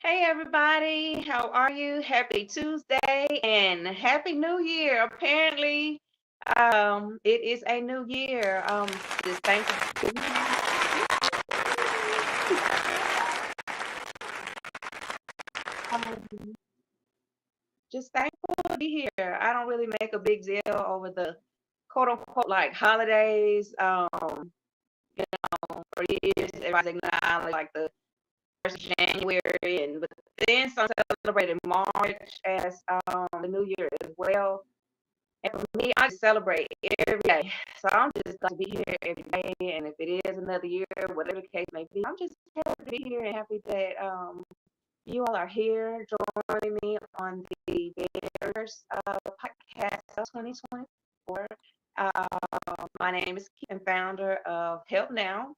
Hey everybody, how are you? Happy Tuesday and Happy New Year. Apparently, it is a new year. Just thankful to be um, just thankful to be here. I don't really make a big deal over the quote unquote like holidays. For years everybody's acknowledged like the first of January and but then some celebrated March as the new year as well. And for me, I just celebrate every day. So I'm just going to be here every day. And if it is another year, whatever the case may be, I'm just happy to be here and happy that you all are here joining me on the Bears podcast of 2024. My name is Keith and founder of Help Now.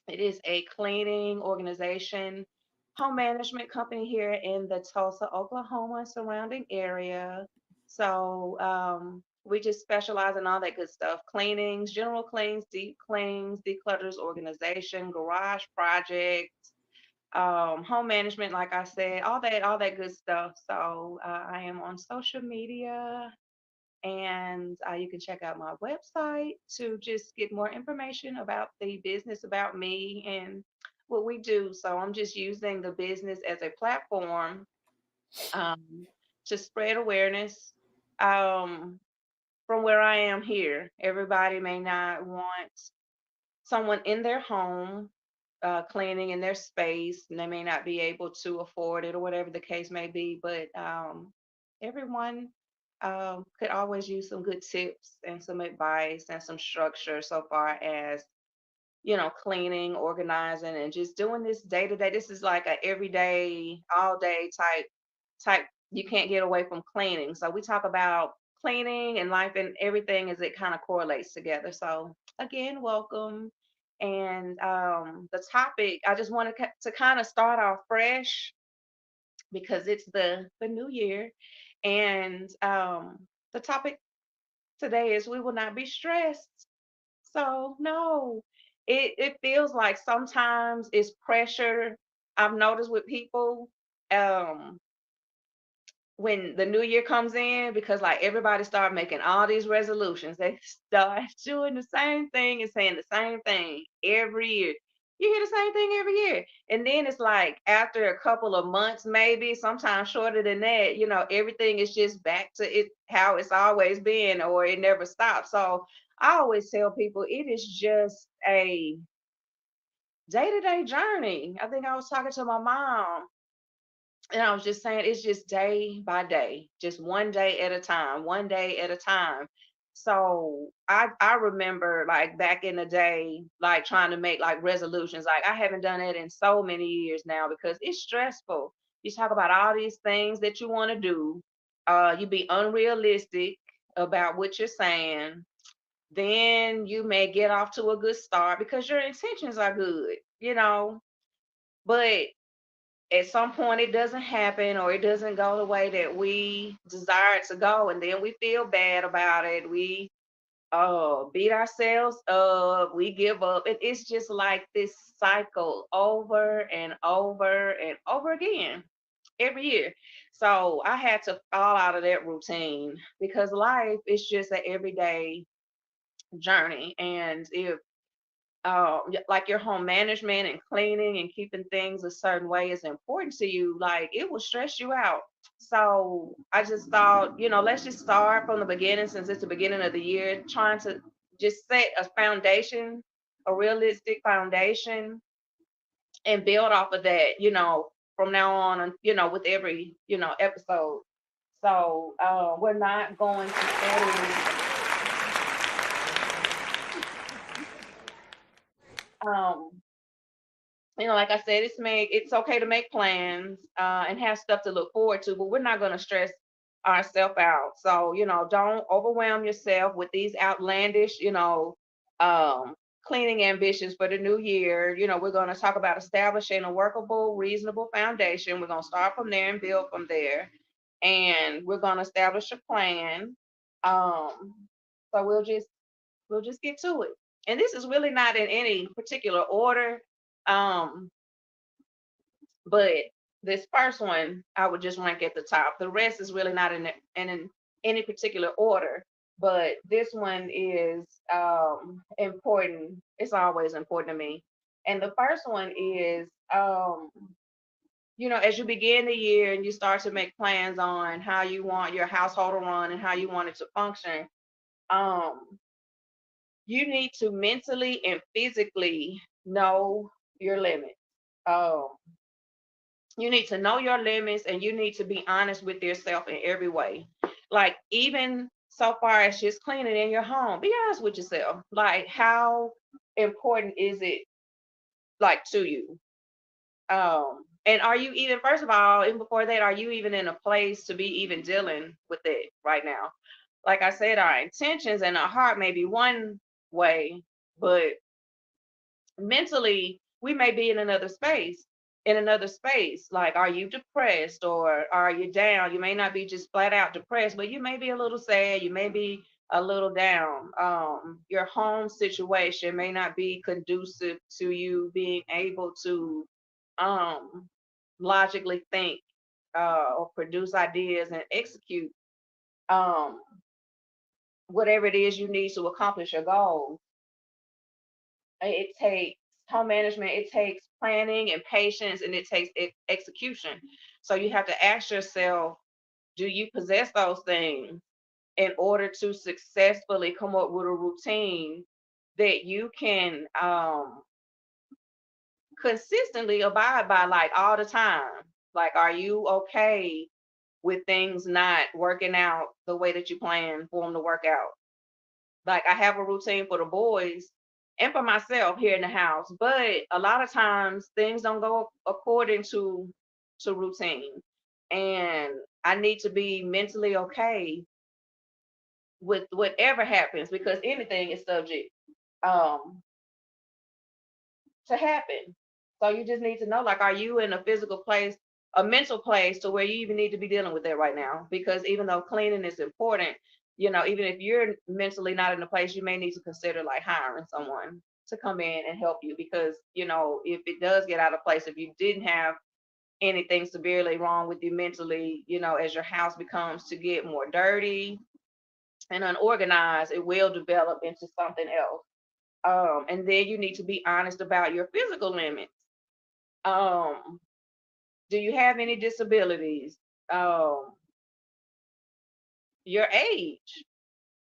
It is a cleaning organization, home management company here in the Tulsa, Oklahoma and surrounding area. So we just specialize in all that good stuff: cleanings, general cleans, deep cleans, declutters, organization, garage projects, home management, like I said, all that good stuff. So I am on social media and you can check out my website to just get more information about the business, about me, and what we do. So I'm just using the business as a platform um, to spread awareness um, from where I am here. Everybody may not want someone in their home cleaning in their space, and they may not be able to afford it or whatever the case may be. But everyone could always use some good tips and some advice and some structure so far as cleaning, organizing, and just doing this day to day. This is like a everyday, all day type. You can't get away from cleaning. So we talk about cleaning and life and everything as it kind of correlates together. So again, welcome. And the topic, I just wanted to kind of start off fresh because it's the new year, and the topic today is we will not be stressed. So no, it feels like sometimes it's pressure. I've noticed with people um when the new year comes in because like everybody start making all these resolutions. They start doing the same thing and saying the same thing every year. You hear the same thing every year. And then it's like after a couple of months, maybe sometimes shorter than that, everything is just back to it how it's always been or it never stops. So I always tell people it is just a day-to-day journey. I think I was talking to my mom and I was just saying it's just day by day, just one day at a time, one day at a time. So I remember like back in the day, like trying to make like resolutions. Like I haven't done it in so many years now because it's stressful. You talk about all these things that you want to do. You be unrealistic about what you're saying. Then you may get off to a good start because your intentions are good. But at some point it doesn't happen or it doesn't go the way that we desire it to go, and then we feel bad about it. We beat ourselves up, we give up. It's just like this cycle over and over and over again every year. So I had to fall out of that routine because life is just an everyday journey. And if like your home management and cleaning and keeping things a certain way is important to you, like it will stress you out. So I just thought, let's just start from the beginning since it's the beginning of the year, trying to just set a foundation, a realistic foundation, and build off of that, from now on, and with every, episode. So we're not going to say um Like I said, it's okay to make plans and have stuff to look forward to, but we're not going to stress ourselves out. So, don't overwhelm yourself with these outlandish, um, cleaning ambitions for the new year. We're going to talk about establishing a workable, reasonable foundation. We're going to start from there and build from there. And we're going to establish a plan. Um, so we'll just get to it. And this is really not in any particular order. Um, but this first one, I would just rank at the top. The rest is really not in any particular order. But this one is important. It's always important to me. And the first one is, as you begin the year and you start to make plans on how you want your household to run and how you want it to function, um, you need to mentally and physically know your limits. Um, you need to know your limits and you need to be honest with yourself in every way. Like, even so far as just cleaning in your home, be honest with yourself. Like, how important is it, like, to you? And are you even, first of all, even before that, are you even in a place to be even dealing with it right now? Like I said, our intentions and our heart may be one way, but mentally we may be in another space. Like, are you depressed or are you down? You may not be just flat out depressed, but you may be a little sad, you may be a little down. Your home situation may not be conducive to you being able to um logically think or produce ideas and execute um whatever it is you need to accomplish your goals. It takes home management, it takes planning and patience, and it takes execution. So you have to ask yourself, do you possess those things in order to successfully come up with a routine that you can consistently abide by, like, all the time? Like, are you okay with things not working out the way that you plan for them to work out? Like, I have a routine for the boys and for myself here in the house, but a lot of times things don't go according to routine. And I need to be mentally okay with whatever happens, because anything is subject um to happen. So you just need to know, like, are you in a physical place, a mental place, to where you even need to be dealing with that right now? Because even though cleaning is important, even if you're mentally not in a place, you may need to consider, like, hiring someone to come in and help you. Because, if it does get out of place, if you didn't have anything severely wrong with you mentally, as your house becomes to get more dirty and unorganized, it will develop into something else. And then you need to be honest about your physical limits. Um, do you have any disabilities? Um, your age,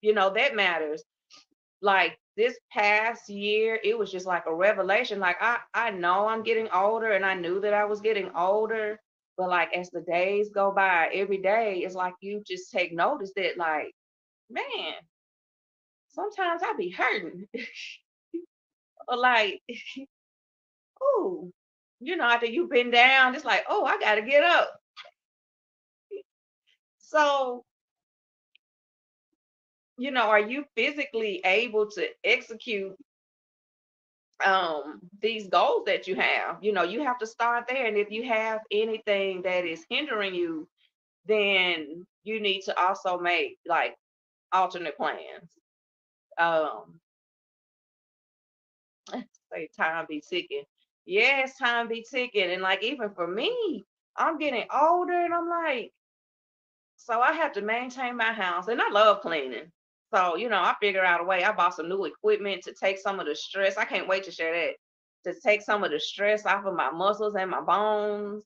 that matters. Like, this past year, it was just like a revelation. Like, I know I'm getting older, and I knew that I was getting older, but, like, as the days go by, every day, it's like you just take notice that, like, man, sometimes I be hurting. Or like, ooh, after you've been down, it's like, oh, I gotta get up. So, are you physically able to execute these goals that you have? You have to start there. And if you have anything that is hindering you, then you need to also make, like, alternate plans. Um, say time be ticking. Yes, time be ticking. And, like, even for me, I'm getting older and I'm like, so I have to maintain my house, and I love cleaning. So, I figure out a way. I bought some new equipment to take some of the stress. I can't wait to share that. To take some of the stress off of my muscles and my bones.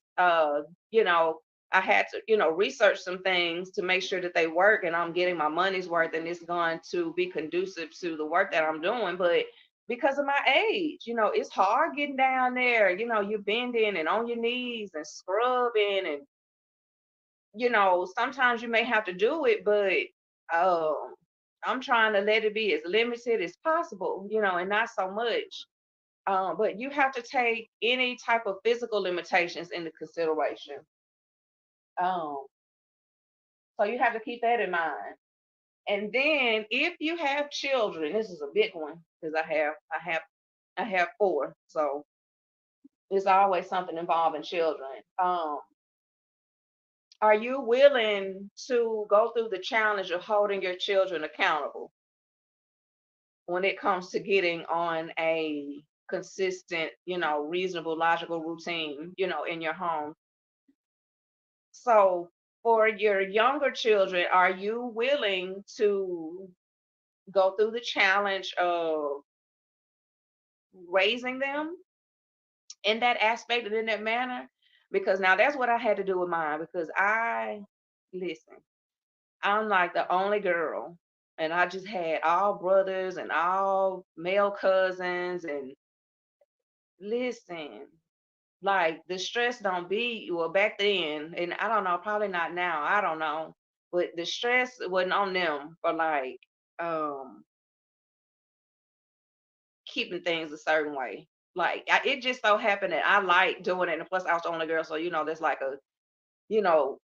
You know, I had to, research some things to make sure that they work and I'm getting my money's worth and it's going to be conducive to the work that I'm doing. But because of my age, it's hard getting down there. You're bending and on your knees and scrubbing, and sometimes you may have to do it, but I'm trying to let it be as limited as possible, and not so much. But you have to take any type of physical limitations into consideration. Um, so you have to keep that in mind. And then if you have children, this is a big one because I have four, so there's always something involving children. Are you willing to go through the challenge of holding your children accountable when it comes to getting on a consistent, reasonable, logical routine, in your home? So for your younger children, are you willing to go through the challenge of raising them in that aspect and in that manner? Because now that's what I had to do with mine because listen, I'm like the only girl, and I just had all brothers and all male cousins. And listen, like the stress don't be, well, back then, and I don't know, probably not now, I don't know, but the stress wasn't on them for like um keeping things a certain way. Like it just so happened that I like doing it, and plus I was the only girl, so there's like a you know,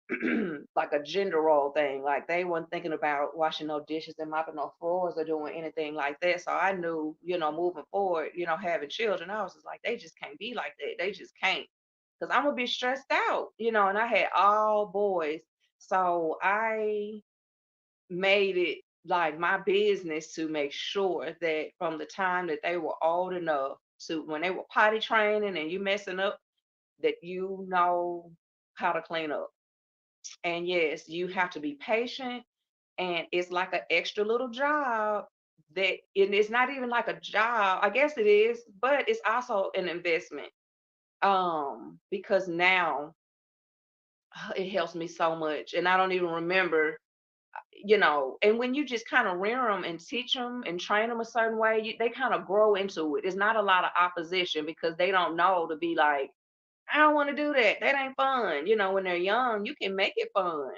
like a gender role thing. Like they weren't thinking about washing no dishes and mopping no floors or doing anything like that. So I knew, moving forward, having children, I was just like, they just can't be like that. They just can't. Because I'm gonna be stressed out, and I had all boys. So I made it like my business to make sure that from the time that they were old enough to when they were potty training and you messing up, that you know how to clean up. And yes, you have to be patient, and it's like an extra little job that, and it's not even like a job. I guess it is, but it's also an investment. Because now it helps me so much, and I don't even remember, and when you just kind of rear them and teach them and train them a certain way, they kind of grow into it. It's not a lot of opposition because they don't know to be like, I don't want to do that. That ain't fun. When they're young, you can make it fun.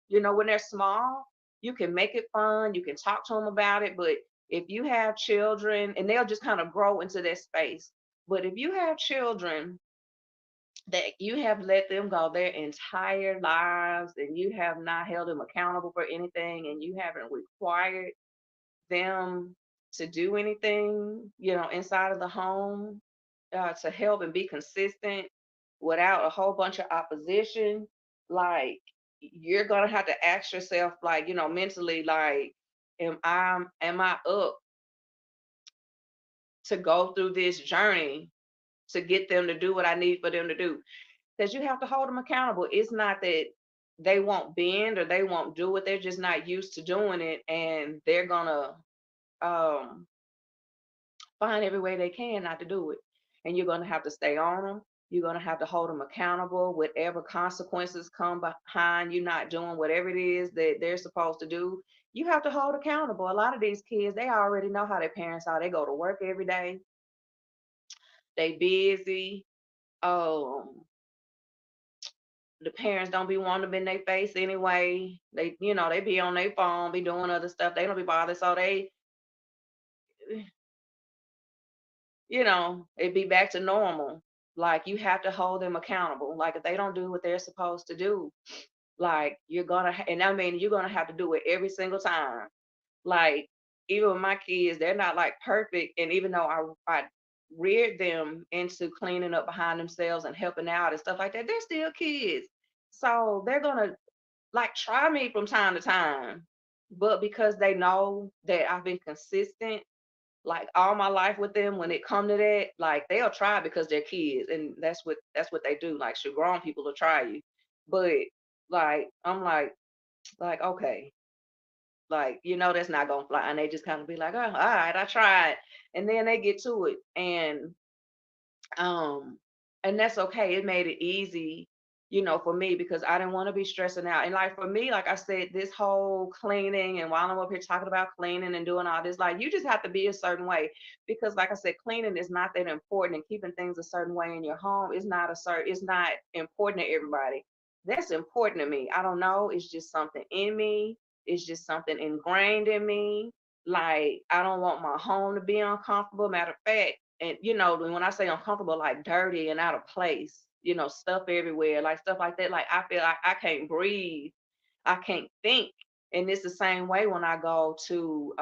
When they're small, you can make it fun. You can talk to them about it. But if you have children, and they'll just kind of grow into that space. But if you have children that you have let them go their entire lives and you have not held them accountable for anything and you haven't required them to do anything, inside of the home, to help and be consistent without a whole bunch of opposition, like you're gonna have to ask yourself, like, mentally, like, am I up to go through this journey to get them to do what I need for them to do? Because you have to hold them accountable. It's not that they won't bend or they won't do it, they're just not used to doing it, and they're gonna um find every way they can not to do it. And you're going to have to stay on them. You're going to have to hold them accountable. Whatever consequences come behind you not doing whatever it is that they're supposed to do, you have to hold accountable. A lot of these kids, they already know how their parents are. They go to work every day. They busy. Um, the parents don't be wanting them in their face anyway. They be on their phone, be doing other stuff. They don't be bothered. So it'd be back to normal. Like you have to hold them accountable. Like if they don't do what they're supposed to do, like and I mean, you're gonna have to do it every single time. Like even with my kids, they're not like perfect. And even though I reared them into cleaning up behind themselves and helping out and stuff like that, they're still kids. So they're gonna like try me from time to time. But because they know that I've been consistent like all my life with them, when it come to that, like they'll try because they're kids, and that's what they do. Like, should grown people will try you, but like I'm like okay, like that's not gonna fly, and they just kind of be like, oh, all right, I tried, and then they get to it, um, and that's okay. It made it easy, for me because I didn't want to be stressing out. And like for me, like I said, this whole cleaning and while I'm up here talking about cleaning and doing all this, like you just have to be a certain way because like I said, cleaning is not that important and keeping things a certain way in your home is not it's not important to everybody. That's important to me. I don't know. It's just something in me. It's just something ingrained in me. Like I don't want my home to be uncomfortable. Matter of fact, and when I say uncomfortable, like dirty and out of place, stuff everywhere, like stuff like that. Like I feel like I can't breathe, I can't think. And it's the same way when I go to,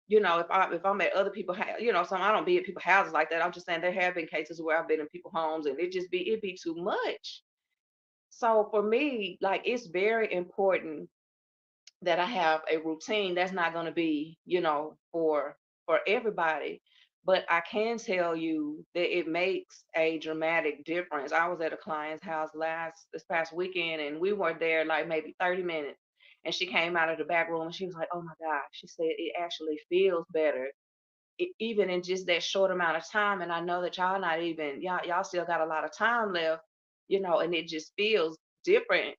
if I'm at other people's house, some I don't be at people's houses like that. I'm just saying there have been cases where I've been in people's homes and it be too much. So for me, like it's very important that I have a routine that's not going to be, for everybody. But I can tell you that it makes a dramatic difference. I was at a client's house this past weekend, and we were there like maybe 30 minutes. And she came out of the back room and she was like, "Oh my God," she said, "it actually feels better, even in just that short amount of time." And I know that y'all not even y'all still got a lot of time left, and it just feels different,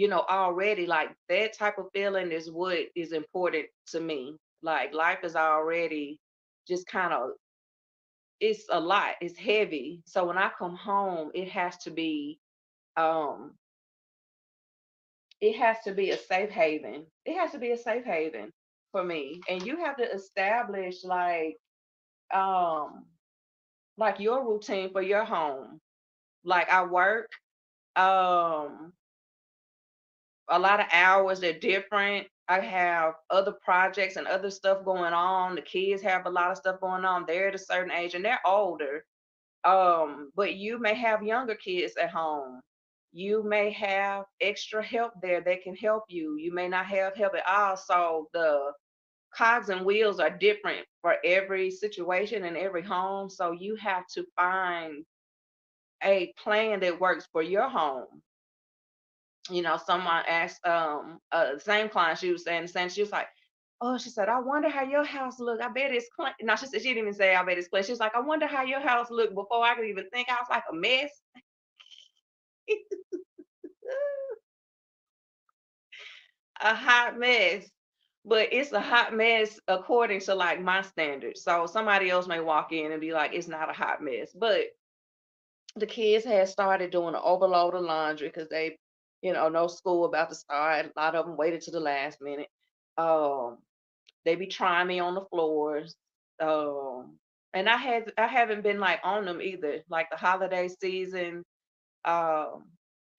already. Like that type of feeling is what is important to me. Like life is already just kind of, it's a lot, it's heavy. So when I come home, um it has to be a safe haven. It has to be a safe haven for me. And you have to establish um like your routine for your home. Like I work um a lot of hours, they're different. I have other projects and other stuff going on. The kids have a lot of stuff going on. They're at a certain age and they're older. But you may have younger kids at home. You may have extra help there that can help you. You may not have help at all. So the cogs and wheels are different for every situation and every home. So you have to find a plan that works for your home. Someone asked, same client, she was saying the same. She was like, "Oh," she said, "I wonder how your house look. I bet it's clean." No, she said she didn't even say I bet it's clean. She was like, "I wonder how your house look." Before I could even think, I was like, a mess. A hot mess. But it's a hot mess according to like my standards. So somebody else may walk in and be like, it's not a hot mess. But the kids had started doing an overload of laundry because they, no school about to start. A lot of them waited to the last minute. Um, they be trying me on the floors. And I haven't been like on them either. Like the holiday season um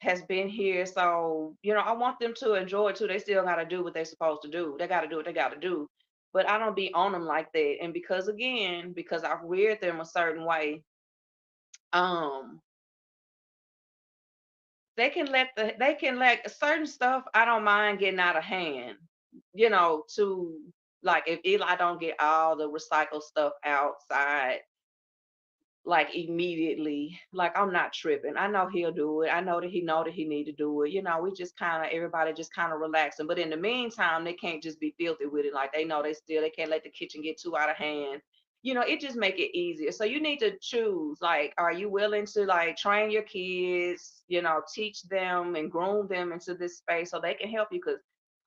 has been here. So, I want them to enjoy it too. They still gotta do what they're supposed to do. They gotta do what they gotta do. But I don't be on them like that. And because I've reared them a certain way, um, they can let certain stuff, I don't mind getting out of hand, to like if Eli don't get all the recycled stuff outside like immediately, like I'm not tripping. I know he'll do it. I know that he need to do it. We just kind of everybody just kind of relaxing. But in the meantime, they can't just be filthy with it. Like they can't let the kitchen get too out of hand. It just make it easier. So you need to choose. Like, are you willing to like train your kids? Teach them and groom them into this space so they can help you? Because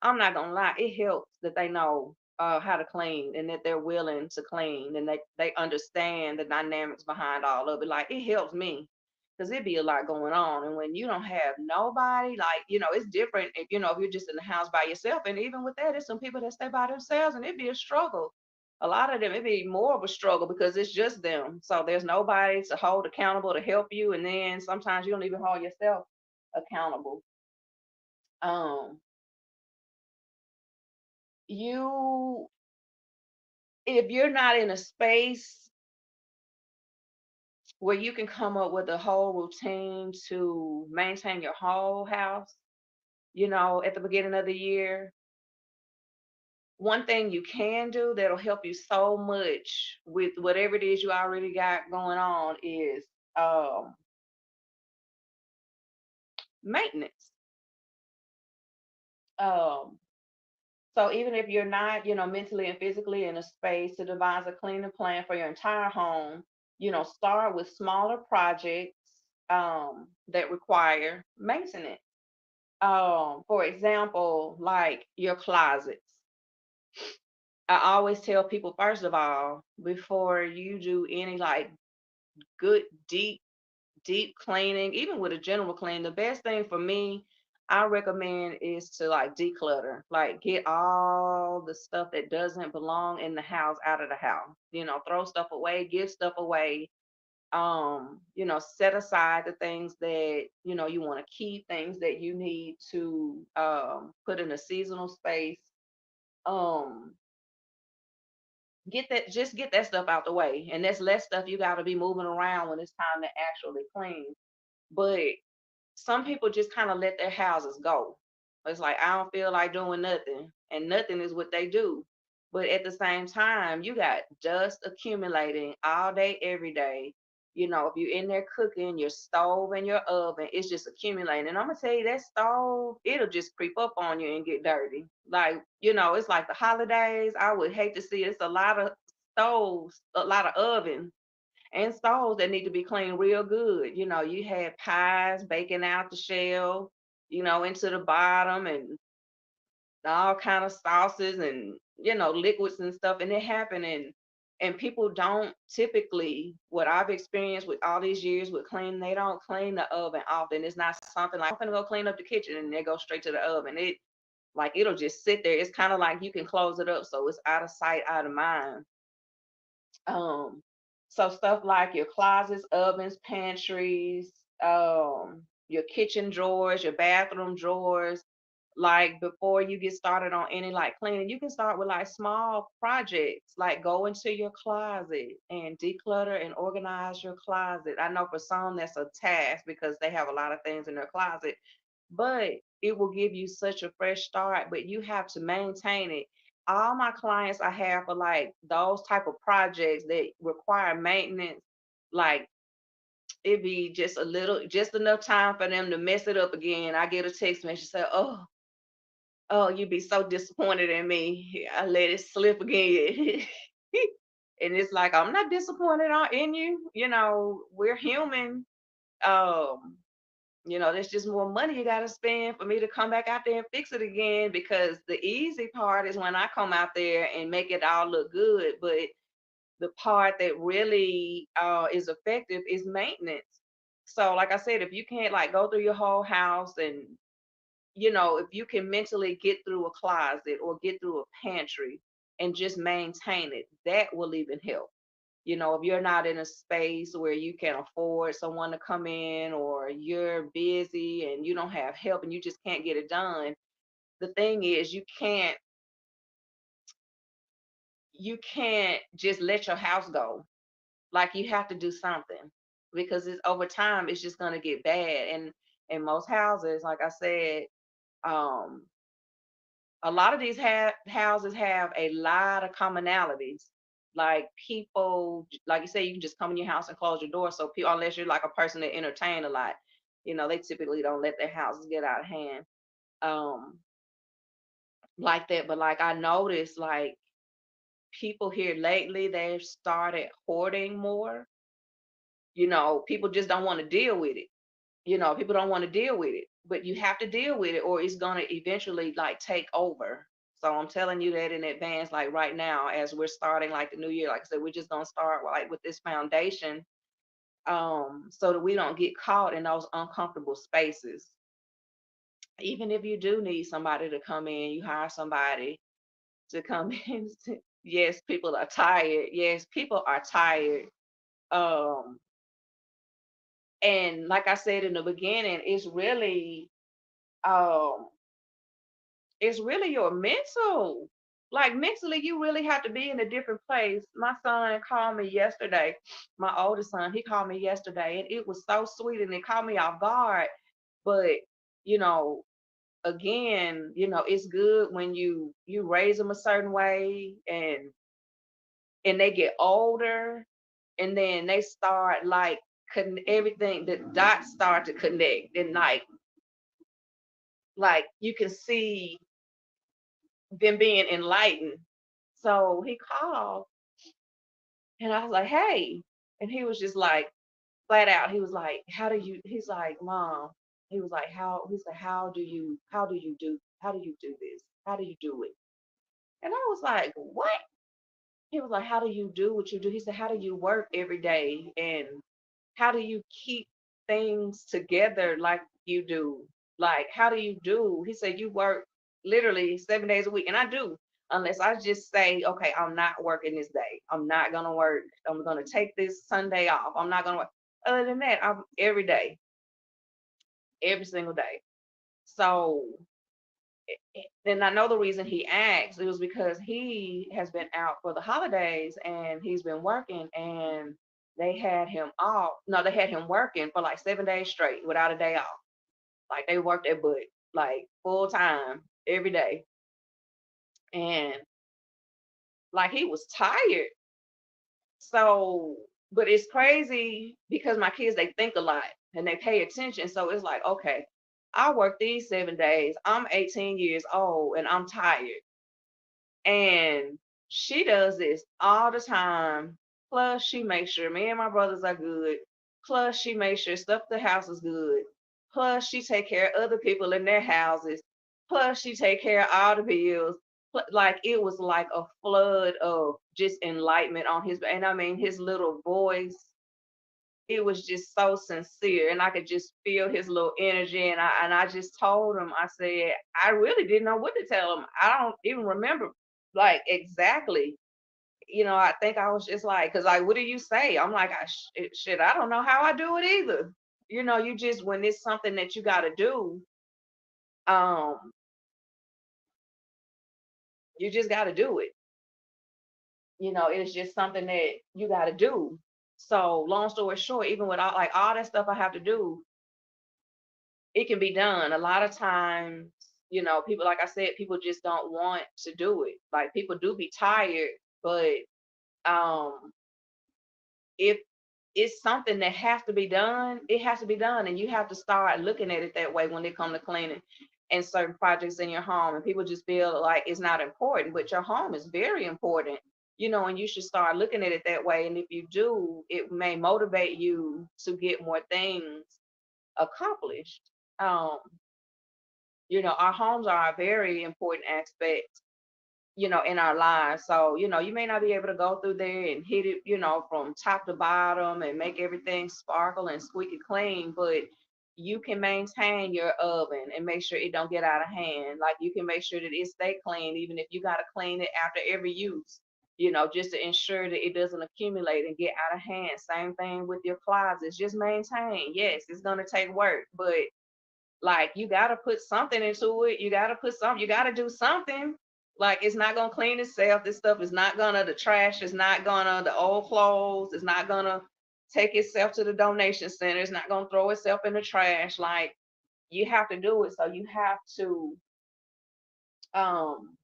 I'm not gonna lie, it helps that they know how to clean and that they're willing to clean and they understand the dynamics behind all of it. Like it helps me because it be a lot going on. And when you don't have nobody, like, it's different if you're just in the house by yourself. And even with that, there's some people that stay by themselves and it'd be a struggle. A lot of them, it'd be more of a struggle because it's just them. So there's nobody to hold accountable to help you. And then sometimes you don't even hold yourself accountable. Um, you if you're not in a space where you can come up with a whole routine to maintain your whole house, at the beginning of the year, one thing you can do that'll help you so much with whatever it is you already got going on is um, maintenance. Um, so even if you're not, mentally and physically in a space to devise a cleaning plan for your entire home, start with smaller projects that require maintenance. For example, like your closets. I always tell people, first of all, before you do any like good deep cleaning, even with a general clean, the best thing for me, I recommend is to like declutter, like get all the stuff that doesn't belong in the house out of the house. Throw stuff away, give stuff away. Set aside the things that you want to keep, things that you need to put in a seasonal space. Um, get that stuff out the way, and that's less stuff you got to be moving around when it's time to actually clean. But some people just kind of let their houses go. It's like, I don't feel like doing nothing, and nothing is what they do. But at the same time, you got dust accumulating all day, every day. If you're in there cooking, your stove and your oven, it's just accumulating. And I'm gonna tell you, that stove, it'll just creep up on you and get dirty. Like, it's like the holidays. I would hate to see it. It's a lot of stoves, a lot of ovens and stoves that need to be cleaned real good. You had pies baking out the shell, into the bottom, and all kind of sauces and liquids and stuff, and it happened. And people don't typically, what I've experienced with all these years with cleaning, they don't clean the oven often. It's not something like, I'm gonna go clean up the kitchen and they go straight to the oven. It'll just sit there. It's kind of like you can close it up so it's out of sight, out of mind. Um, so stuff like your closets, ovens, pantries, your kitchen drawers, your bathroom drawers. Like before you get started on any like cleaning, you can start with like small projects, like go into your closet and declutter and organize your closet. I know for some that's a task because they have a lot of things in their closet, but it will give you such a fresh start. But you have to maintain it. All my clients I have for like those type of projects that require maintenance, like it be just a little, just enough time for them to mess it up again. I get a text message say, oh, you'd be so disappointed in me. I let it slip again. And it's like, I'm not disappointed in you. We're human. Um, there's just more money you got to spend for me to come back out there and fix it again, because the easy part is when I come out there and make it all look good. But the part that really is effective is maintenance. So, like I said, if you can't like go through your whole house and, if you can mentally get through a closet or get through a pantry and just maintain it, that will even help. If you're not in a space where you can afford someone to come in, or you're busy and you don't have help and you just can't get it done, the thing is you can't just let your house go. Like, you have to do something, because it's over time it's just going to get bad. And in most houses, like I said, um a lot of these houses have a lot of commonalities. Like, people, like you say, you can just come in your house and close your door. So people, unless you're like a person that entertain a lot, they typically don't let their houses get out of hand, um, like that. But like I noticed, like people here lately, they've started hoarding more. People just don't want to deal with it. People don't want to deal with it, but you have to deal with it, or it's going to eventually like take over. So I'm telling you that in advance, like right now, as we're starting like the new year, like I said, we're just going to start like with this foundation, so that we don't get caught in those uncomfortable spaces. Even if you do need somebody to come in, you hire somebody to come in. Yes, people are tired. Yes, people are tired. Um, and like I said in the beginning, um, it's really your mental. Like, mentally, you really have to be in a different place. My son called me yesterday. My oldest son, he called me yesterday, and it was so sweet, and it caught me off guard. But you know, again, it's good when you raise them a certain way, and they get older, and then they start like everything, the dots start to connect, and like you can see them being enlightened. So he called, and I was like, hey. And he was just like, flat out, he was like, he's like, Mom, how do you do this? How do you do it? And I was like, what? He was like, how do you do what you do? He said, how do you work every day? And how do you keep things together like you do? Like, how do you do? He said, you work literally 7 days a week. And I do, unless I just say, okay, I'm not working this day. I'm not going to work. I'm going to take this Sunday off. I'm not going to work. Other than that, I'm every day, every single day. So, and I know the reason he asked, it was because he has been out for the holidays and he's been working, and they had him off. No, they had him working for like 7 days straight without a day off. Like they worked their butt, like full time every day. And like he was tired. So, but it's crazy because my kids, they think a lot and they pay attention. So it's like, okay, I work these 7 days. I'm 18 years old and I'm tired. And she does this all the time. Plus, she makes sure me and my brothers are good. Plus, she makes sure stuff at the house is good. Plus, she take care of other people in their houses. Plus, she take care of all the bills. Like it was like a flood of just enlightenment on his, and I mean his little voice. It was just so sincere, and I could just feel his little energy. And I just told him, I said, I really didn't know what to tell him. I don't even remember like exactly. I think I was just like, because like, what do you say? I'm like, shit, I don't know how I do it either. You just, when it's something that you got to do, um, you just got to do it. It's just something that you got to do. So long story short, even with all that stuff I have to do, it can be done. A lot of times, people, like I said, people just don't want to do it. Like people do be tired, but um, if it's something that has to be done, it has to be done, and you have to start looking at it that way when it comes to cleaning and certain projects in your home. And people just feel like it's not important, but your home is very important. And you should start looking at it that way. And if you do, it may motivate you to get more things accomplished. Um, our homes are a very important aspect, in our lives. So, you may not be able to go through there and hit it, from top to bottom and make everything sparkle and squeaky clean, but you can maintain your oven and make sure it don't get out of hand. Like you can make sure that it stay clean, even if you got to clean it after every use, just to ensure that it doesn't accumulate and get out of hand. Same thing with your closets. Just maintain. Yes, it's going to take work, but like you gotta put something into it. You gotta do something. Like it's not gonna clean itself. This stuff is not gonna, the trash is not gonna, the old clothes is not gonna take itself to the donation center. It's not gonna throw itself in the trash. Like you have to do it. So you have to um,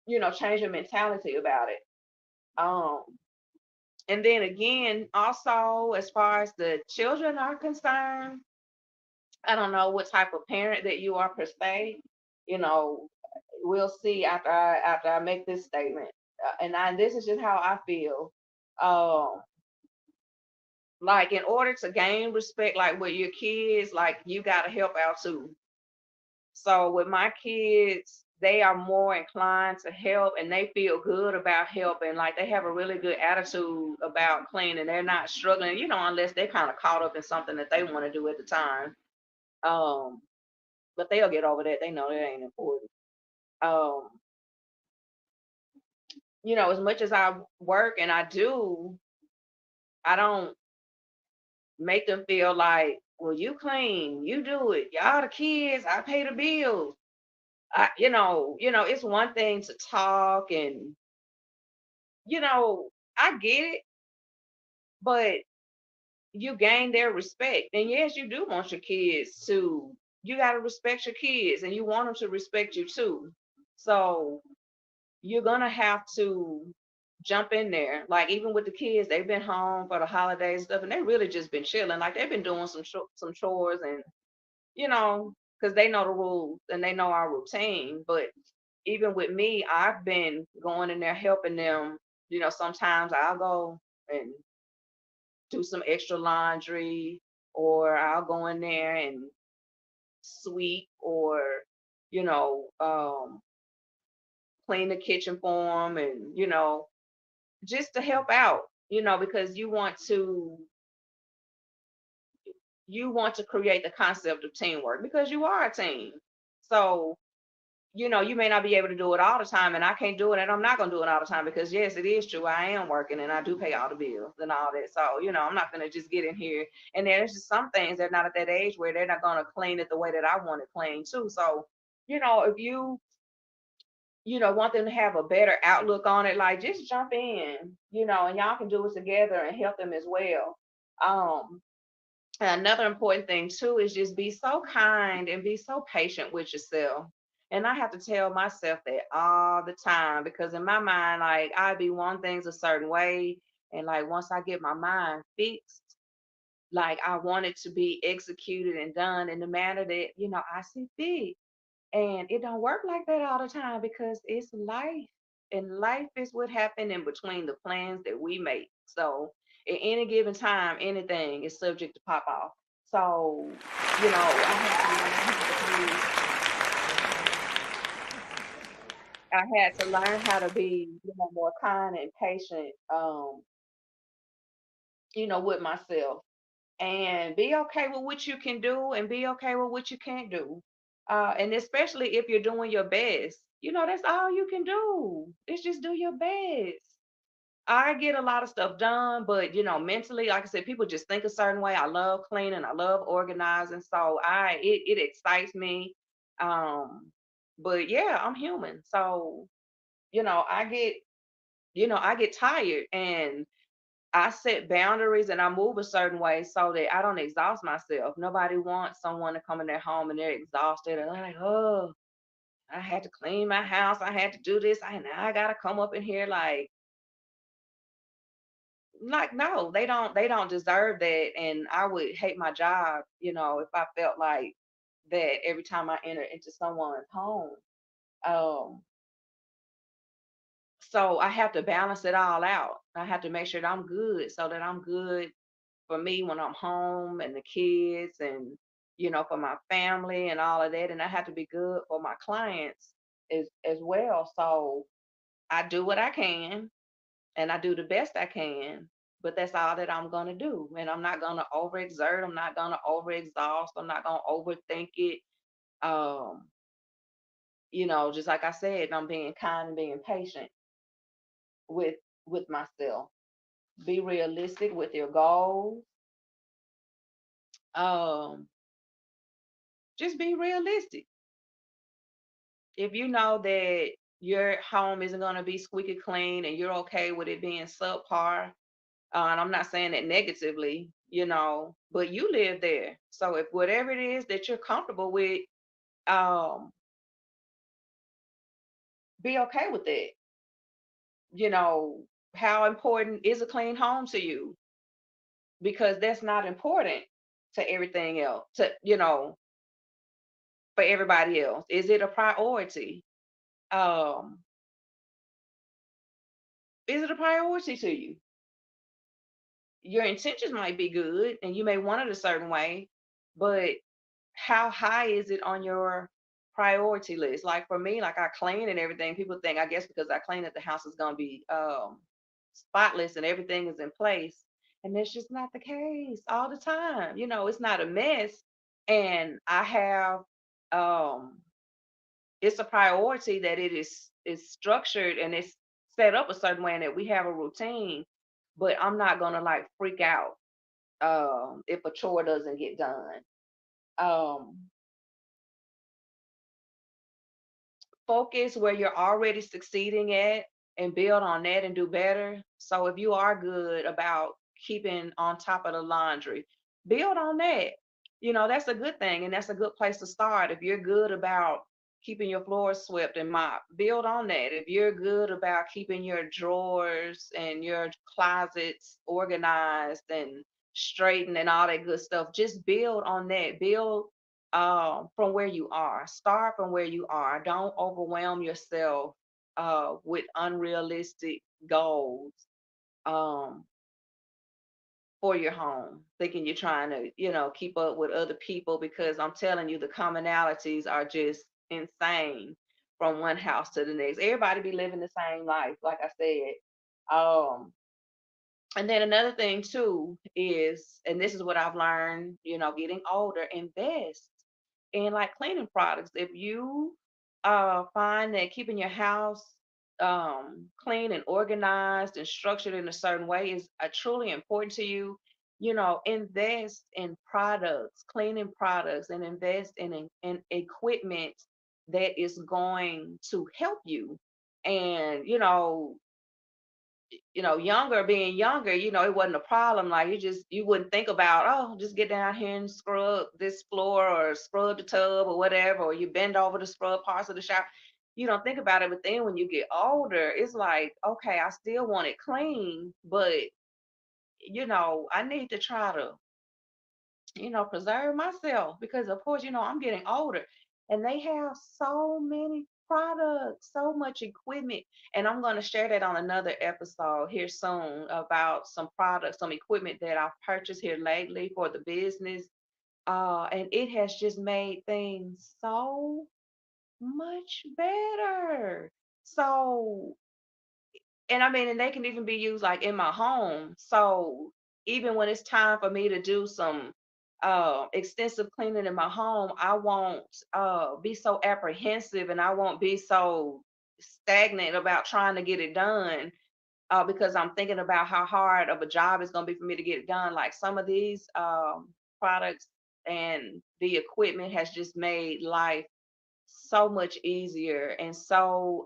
change your mentality about it. Um, and then again, also as far as the children are concerned, I don't know what type of parent that you are per se. You know, we'll see after I make this statement. And this is just how I feel. Um, like in order to gain respect, like with your kids, like you gotta help out too. So with my kids, they are more inclined to help and they feel good about helping. Like they have a really good attitude about cleaning. They're not struggling, unless they're kind of caught up in something that they want to do at the time. Um, but they'll get over that. They know that ain't important. Um, as much as I work and I do, I don't make them feel like, well, you clean, you do it. Y'all the kids, I pay the bills. It's one thing to talk and, I get it, but you gain their respect. And yes, you do want your kids to, you got to respect your kids and you want them to respect you too. So you're gonna have to jump in there. Like even with the kids, they've been home for the holidays and stuff, and they really just been chilling. Like they've been doing some chores and because they know the rules and they know our routine. But even with me, I've been going in there helping them. Sometimes I'll go and do some extra laundry, or I'll go in there and sweep, or you know, um, clean the kitchen for them, and just to help out, because you want to you want to create the concept of teamwork because you are a team. So, you may not be able to do it all the time, and I can't do it, and I'm not going to do it all the time because, yes, it is true. I am working and I do pay all the bills and all that. So, I'm not going to just get in here. And there's just some things they're not at that age where they're not going to clean it the way that I want it clean, too. So, if want them to have a better outlook on it, like just jump in, and y'all can do it together and help them as well. Um, Another important thing too is just be so kind and be so patient with yourself. And I have to tell myself that all the time because in my mind, like I be wanting things a certain way. And like once I get my mind fixed, like I want it to be executed and done in the manner that, I see fit. And it don't work like that all the time because it's life. And life is what happened in between the plans that we make. So at any given time, anything is subject to pop off. So, I had to learn how to be, more kind and patient, with myself and be okay with what you can do and be okay with what you can't do. And especially if you're doing your best, that's all you can do. It's just do your best. I get a lot of stuff done, but mentally, like I said, people just think a certain way. I love cleaning, I love organizing, so it excites me. Um, but yeah, I'm human, so I get tired and I set boundaries and I move a certain way so that I don't exhaust myself. Nobody wants someone to come in their home and they're exhausted and they're like, oh, I had to clean my house, I had to do this, now I gotta come up in here like no, they don't deserve that. And I would hate my job, if I felt like that every time I enter into someone's home. Um, so I have to balance it all out. I have to make sure that I'm good so that I'm good for me when I'm home and the kids and for my family and all of that. And I have to be good for my clients as well. So I do what I can and I do the best I can, but that's all that I'm gonna do. And I'm not gonna overexert, I'm not gonna overexhaust, I'm not gonna overthink it. Um, just like I said, I'm being kind and being patient with with myself. Be realistic with your goals. Um, just be realistic. If you know that your home isn't going to be squeaky clean and you're okay with it being subpar, and I'm not saying that negatively, but you live there. So if whatever it is that you're comfortable with, um, be okay with it. You know, how important is a clean home to you? Because that's not important to everything else, for everybody else. Is it a priority? Um, is it a priority to you? Your intentions might be good and you may want it a certain way, but how high is it on your priority list? Like for me, like I clean and everything, people think I guess because I clean that the house is gonna be spotless and everything is in place. And that's just not the case all the time. It's not a mess. And I have um it's a priority that it is structured and it's set up a certain way and that we have a routine, but I'm not gonna like freak out if a chore doesn't get done. Um, Focus where you're already succeeding at and build on that and do better. So if you are good about keeping on top of the laundry, build on that. That's a good thing and that's a good place to start. If you're good about keeping your floors swept and mopped, build on that. If you're good about keeping your drawers and your closets organized and straightened and all that good stuff, just build on that. Build from where you are. Start from where you are. Don't overwhelm yourself with unrealistic goals um, for your home, thinking you're trying to, keep up with other people because I'm telling you, the commonalities are just insane from one house to the next. Everybody be living the same life, like I said. Um, And then another thing too is, and this is what I've learned, getting older, invest in like cleaning products. If you find that keeping your house clean and organized and structured in a certain way is truly important to you, invest in products, cleaning products, and invest in equipment that is going to help you. And younger, being younger, it wasn't a problem. Like you wouldn't think about, oh, just get down here and scrub this floor or scrub the tub or whatever, or you bend over to scrub parts of the shower. You don't think about it. But then when you get older, it's like, okay, I still want it clean, but I need to try to preserve myself because of course, I'm getting older and they have so many products, so much equipment. And I'm going to share that on another episode here soon about some products, some equipment that I've purchased here lately for the business. And it has just made things so much better. So, and I mean, and they can even be used like in my home. So even when it's time for me to do some extensive cleaning in my home, I won't be so apprehensive and I won't be so stagnant about trying to get it done because I'm thinking about how hard of a job it's going to be for me to get it done. Like some of these products and the equipment has just made life so much easier and so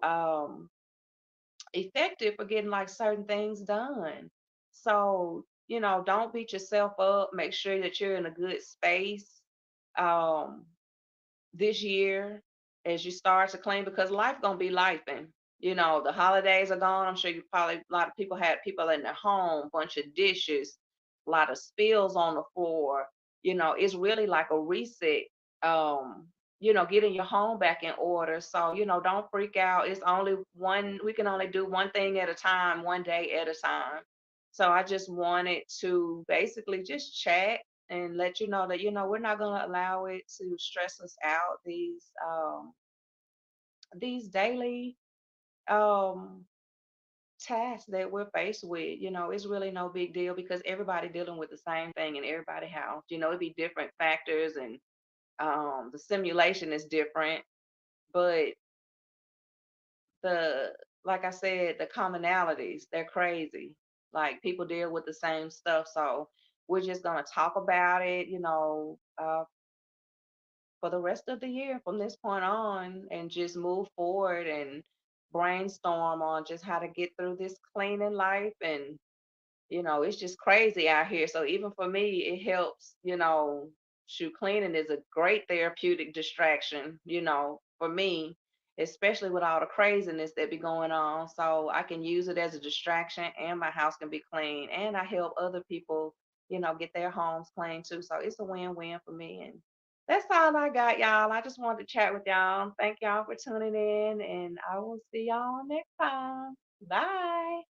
effective for getting like certain things done. So, don't beat yourself up. Make sure that you're in a good space um this year as you start to clean because life gonna be life and the holidays are gone. I'm sure you probably a lot of people had people in their home, bunch of dishes, a lot of spills on the floor. It's really like a reset. Um, getting your home back in order. So, don't freak out. It's only one, we can only do one thing at a time, one day at a time. So I just wanted to basically just chat and let you know that we're not going to allow it to stress us out these daily um tasks that we're faced with. It's really no big deal because everybody dealing with the same thing in everybody house. It'd be different factors and the simulation is different, but the like I said, the commonalities, they're crazy. Like people deal with the same stuff. So we're just gonna talk about it, for the rest of the year from this point on and just move forward and brainstorm on just how to get through this cleaning life. And it's just crazy out here. So even for me, it helps, shoe cleaning is a great therapeutic distraction, for me, especially with all the craziness that be going on. So I can use it as a distraction and my house can be clean and I help other people, get their homes clean too. So it's a win-win for me. And that's all I got, y'all. I just wanted to chat with y'all. Thank y'all for tuning in and I will see y'all next time. Bye.